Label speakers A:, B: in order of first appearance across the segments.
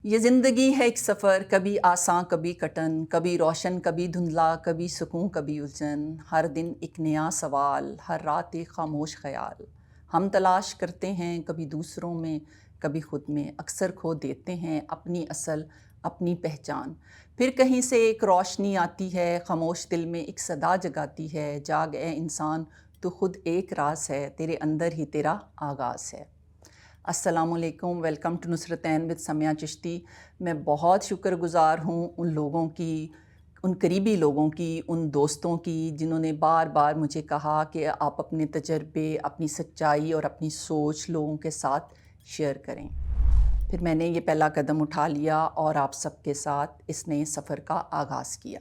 A: یہ زندگی ہے ایک سفر، کبھی آساں کبھی کٹن، کبھی روشن کبھی دھندلا، کبھی سکون کبھی الجھن، ہر دن ایک نیا سوال، ہر رات ایک خاموش خیال۔ ہم تلاش کرتے ہیں کبھی دوسروں میں، کبھی خود میں، اکثر کھو دیتے ہیں اپنی اصل، اپنی پہچان۔ پھر کہیں سے ایک روشنی آتی ہے، خاموش دل میں ایک صدا جگاتی ہے، جاگ اے انسان تو خود ایک راز ہے، تیرے اندر ہی تیرا آغاز ہے۔ السلام علیکم، welcome to Nusratain with Sumaiya Chishti. میں بہت شکر گزار ہوں ان لوگوں کی، ان قریبی لوگوں کی، ان دوستوں کی جنہوں نے بار بار مجھے کہا کہ آپ اپنے تجربے، اپنی سچائی اور اپنی سوچ لوگوں کے ساتھ شیئر کریں۔ پھر میں نے یہ پہلا قدم اٹھا لیا اور آپ سب کے ساتھ اس نئے سفر کا آغاز کیا۔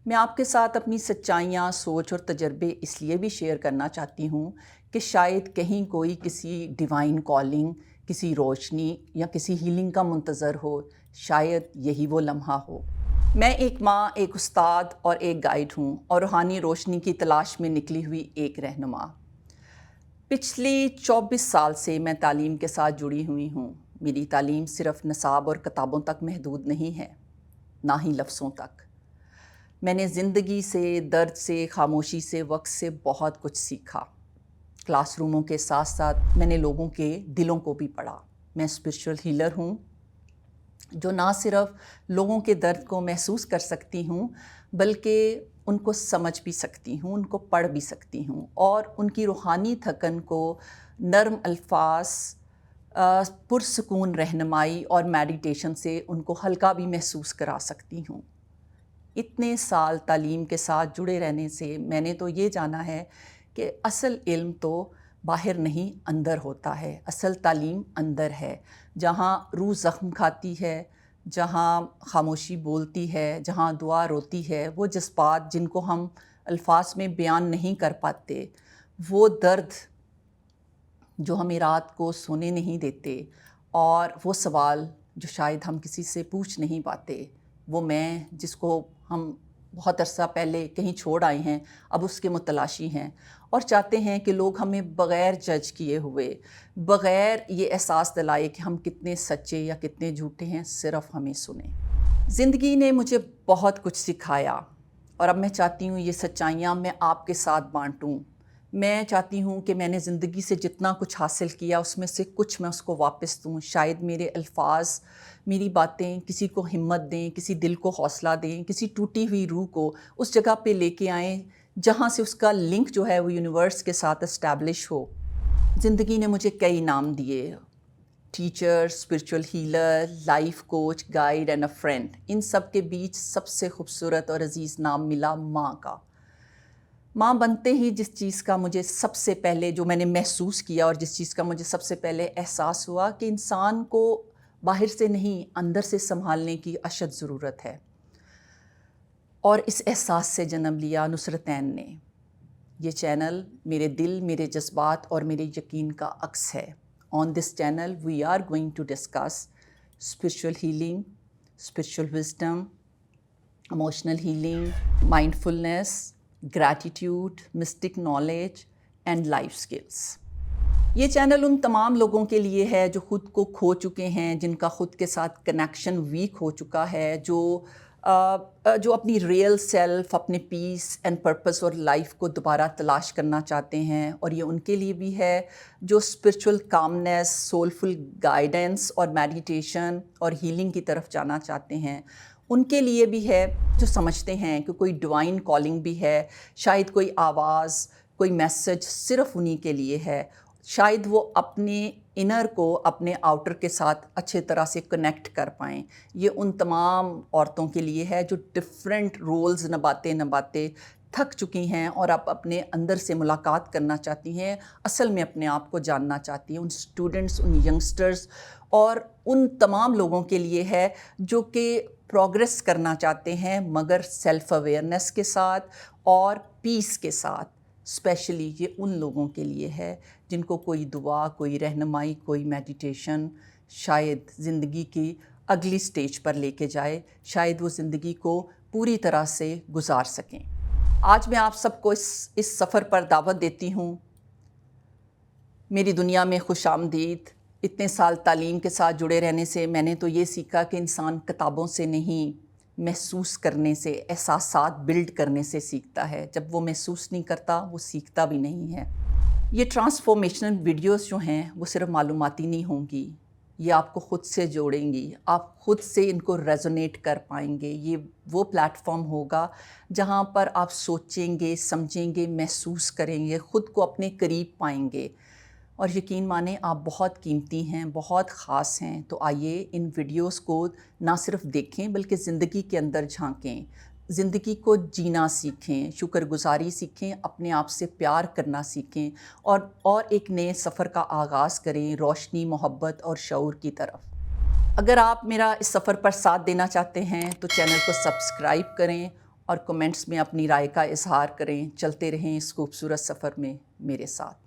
A: میں آپ کے ساتھ اپنی سچائیاں، سوچ اور تجربے اس لیے بھی شیئر کرنا چاہتی ہوں کہ شاید کہیں کوئی کسی ڈیوائن کالنگ، کسی روشنی یا کسی ہیلنگ کا منتظر ہو، شاید یہی وہ لمحہ ہو۔ میں ایک ماں، ایک استاد اور ایک گائیڈ ہوں، اور روحانی روشنی کی تلاش میں نکلی ہوئی ایک رہنما۔ پچھلی 24 سال سے میں تعلیم کے ساتھ جڑی ہوئی ہوں۔ میری تعلیم صرف نصاب اور کتابوں تک محدود نہیں ہے، نہ ہی لفظوں تک۔ میں نے زندگی سے، درد سے، خاموشی سے، وقت سے بہت کچھ سیکھا۔ کلاس روموں کے ساتھ ساتھ میں نے لوگوں کے دلوں کو بھی پڑھا۔ میں اسپرچول ہیلر ہوں، جو نہ صرف لوگوں کے درد کو محسوس کر سکتی ہوں، بلکہ ان کو سمجھ بھی سکتی ہوں، ان کو پڑھ بھی سکتی ہوں، اور ان کی روحانی تھکن کو نرم الفاظ، پرسکون رہنمائی اور میڈیٹیشن سے ان کو ہلکا بھی محسوس کرا سکتی ہوں۔ اتنے سال تعلیم کے ساتھ جڑے رہنے سے میں نے تو یہ جانا ہے کہ اصل علم تو باہر نہیں، اندر ہوتا ہے۔ اصل تعلیم اندر ہے، جہاں روح زخم کھاتی ہے، جہاں خاموشی بولتی ہے، جہاں دعا روتی ہے۔ وہ جذبات جن کو ہم الفاظ میں بیان نہیں کر پاتے، وہ درد جو ہمیں رات کو سونے نہیں دیتے، اور وہ سوال جو شاید ہم کسی سے پوچھ نہیں پاتے، وہ میں جس کو ہم بہت عرصہ پہلے کہیں چھوڑ آئے ہیں، اب اس کے متلاشی ہیں، اور چاہتے ہیں کہ لوگ ہمیں بغیر جج کیے ہوئے، بغیر یہ احساس دلائے کہ ہم کتنے سچے یا کتنے جھوٹے ہیں، صرف ہمیں سنیں۔ زندگی نے مجھے بہت کچھ سکھایا، اور اب میں چاہتی ہوں یہ سچائیاں میں آپ کے ساتھ بانٹوں۔ میں چاہتی ہوں کہ میں نے زندگی سے جتنا کچھ حاصل کیا، اس میں سے کچھ میں اس کو واپس دوں۔ شاید میرے الفاظ، میری باتیں کسی کو ہمت دیں، کسی دل کو حوصلہ دیں، کسی ٹوٹی ہوئی روح کو اس جگہ پہ لے کے آئیں جہاں سے اس کا لنک جو ہے وہ یونیورس کے ساتھ اسٹیبلش ہو۔ زندگی نے مجھے کئی نام دیے: teacher, spiritual healer, life coach, guide and a friend. ان سب کے بیچ سب سے خوبصورت اور عزیز نام ملا ماں کا۔ ماں بنتے ہی جس چیز کا مجھے سب سے پہلے، جو میں نے محسوس کیا اور جس چیز کا مجھے سب سے پہلے احساس ہوا کہ انسان کو باہر سے نہیں، اندر سے سنبھالنے کی اشد ضرورت ہے، اور اس احساس سے جنم لیا نصرتین نے۔ یہ چینل میرے دل، میرے جذبات اور میرے یقین کا عکس ہے۔ On this channel we are going to discuss spiritual healing, spiritual wisdom, emotional healing, mindfulness, gratitude, mystic knowledge and life skills. یہ چینل ان تمام لوگوں کے لیے ہے جو خود کو کھو چکے ہیں، جن کا خود کے ساتھ کنیکشن ویک ہو چکا ہے، جو اپنی ریئل سیلف، اپنے پیس اینڈ پرپس اور لائف کو دوبارہ تلاش کرنا چاہتے ہیں۔ اور یہ ان کے لیے بھی ہے جو اسپرچول کامنس، سولفل گائیڈنس اور میڈیٹیشن اور ہیلنگ کی طرف جانا چاہتے ہیں۔ ان کے لیے بھی ہے جو سمجھتے ہیں کہ کوئی ڈیوائن کالنگ بھی ہے، شاید کوئی آواز، کوئی میسج صرف انہی کے لیے ہے۔ شاید وہ اپنے انر کو اپنے آؤٹر کے ساتھ اچھے طرح سے کنیکٹ کر پائیں۔ یہ ان تمام عورتوں کے لیے ہے جو ڈفرینٹ رولز نبھاتے تھک چکی ہیں، اور اب اپنے اندر سے ملاقات کرنا چاہتی ہیں، اصل میں اپنے آپ کو جاننا چاہتی ہیں۔ ان اسٹوڈنٹس، ان ینگسٹرز اور ان تمام لوگوں کے لیے ہے جو کہ پروگریس کرنا چاہتے ہیں، مگر سیلف اویئرنیس کے ساتھ اور پیس کے ساتھ۔ اسپیشلی یہ ان لوگوں کے لیے ہے جن کو کوئی دعا، کوئی رہنمائی، کوئی میڈیٹیشن شاید زندگی کی اگلی سٹیج پر لے کے جائے، شاید وہ زندگی کو پوری طرح سے گزار سکیں۔ آج میں آپ سب کو اس سفر پر دعوت دیتی ہوں۔ میری دنیا میں خوش آمدید۔ اتنے سال تعلیم کے ساتھ جڑے رہنے سے میں نے تو یہ سیکھا کہ انسان کتابوں سے نہیں، محسوس کرنے سے، احساسات بلڈ کرنے سے سیکھتا ہے۔ جب وہ محسوس نہیں کرتا وہ سیکھتا بھی نہیں ہے۔ یہ ٹرانسفارمیشنل ویڈیوز جو ہیں وہ صرف معلوماتی نہیں ہوں گی، یہ آپ کو خود سے جوڑیں گی، آپ خود سے ان کو ریزونیٹ کر پائیں گے۔ یہ وہ پلیٹ فارم ہوگا جہاں پر آپ سوچیں گے، سمجھیں گے، محسوس کریں گے، خود کو اپنے قریب پائیں گے، اور یقین مانیں آپ بہت قیمتی ہیں، بہت خاص ہیں۔ تو آئیے ان ویڈیوز کو نہ صرف دیکھیں بلکہ زندگی کے اندر جھانکیں، زندگی کو جینا سیکھیں، شکر گزاری سیکھیں، اپنے آپ سے پیار کرنا سیکھیں، اور ایک نئے سفر کا آغاز کریں روشنی، محبت اور شعور کی طرف۔ اگر آپ میرا اس سفر پر ساتھ دینا چاہتے ہیں تو چینل کو سبسکرائب کریں اور کمنٹس میں اپنی رائے کا اظہار کریں۔ چلتے رہیں اس خوبصورت سفر میں میرے ساتھ۔